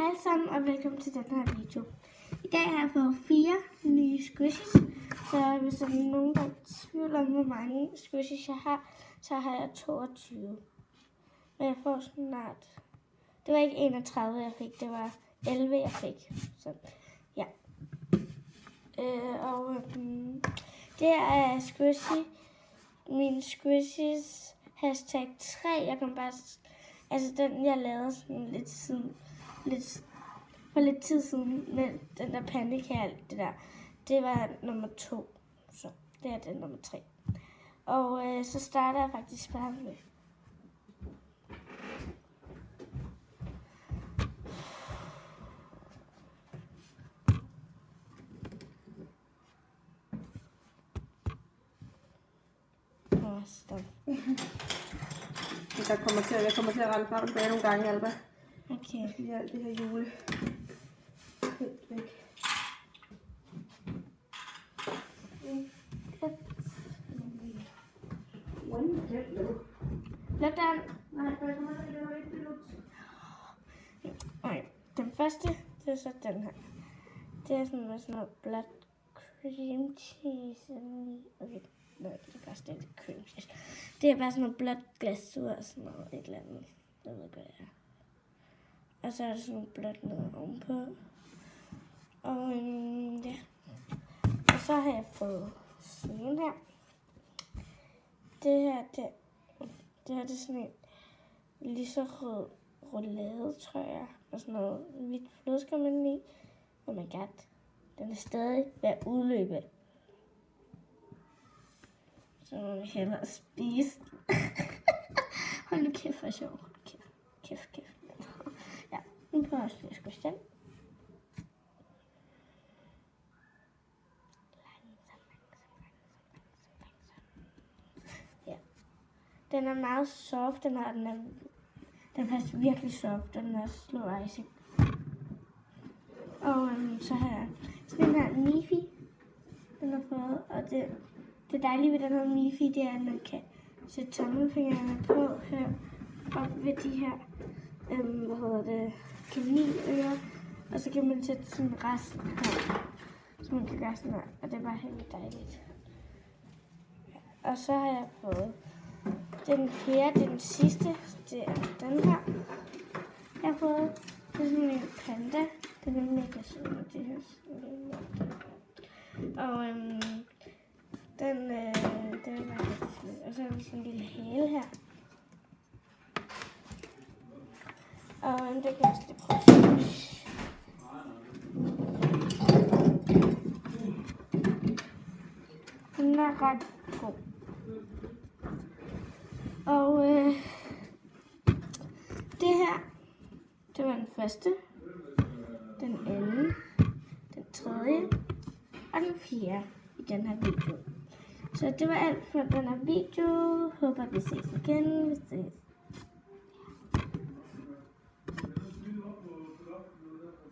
Hej alle sammen og velkommen til den her video. I dag har jeg fået 4 nye squishes, så hvis der er nogen, der tvivler om, hvor mange squishes jeg har, så har jeg 22. Men jeg får snart... Det var ikke 31, jeg fik, det var 11, jeg fik. Så ja. Det er squishy. Mine squishes #3. Jeg kan bare... Altså den, jeg lavede sådan for lidt tid siden med den der panik her, alt det der. Det var nummer 2. Så det er den nummer 3. Og så starter jeg faktisk bare med. Stop. Jeg kommer til at rende frem og tilbage nogle gange, Alba. Okay. Jeg skal lige alt det her jule helt væk. Luk den. Nej, jeg kommer til at lave et minut. Okay. Den første, det er så den her. Det er sådan noget blot cream cheese. Okay. Nej, det er bare stadig cream cheese. Det er bare sådan noget blåt glasur og sådan noget, et eller andet. Jeg ved ikke, hvad det er. Og så er der sådan noget blåt noget ovenpå. Og ja. Og så har jeg fået sådan her. Det her, det er sådan en lyserød roulade, tror jeg. Og sådan noget hvidt flødeskum indeni. Oh my god. Den er stadig ved at udløbe. Så må vi hellere spise. Hold nu kæft, hvor sjov. Kæft. Ja, nu prøver jeg også lige at squishe den. Ja. Den er meget soft, den er faktisk virkelig soft, den er slow icing. Og så har jeg sådan en her Mifi, den har fået, og det dejlige ved den her Mifi, det er, at man kan sætte tommelfingrene på her, op ved de her, kaninører, og så kan man sætte sådan resten her, så man kan gøre sådan her, og det er bare helt dejligt. Og så har jeg fået den fjerde, den sidste, det er den her. Jeg har fået, det er sådan en panda, den er mega sød med det her. Og den er bare lidt sød. Og så er der sådan en lille hale her. Og det kan jeg også lige prøve at se. Den er ret god. Og det her, det var den første, den anden, den tredje og den fjerde i den her video. Så det var alt for den her video. Håber vi ses igen. Vi ses.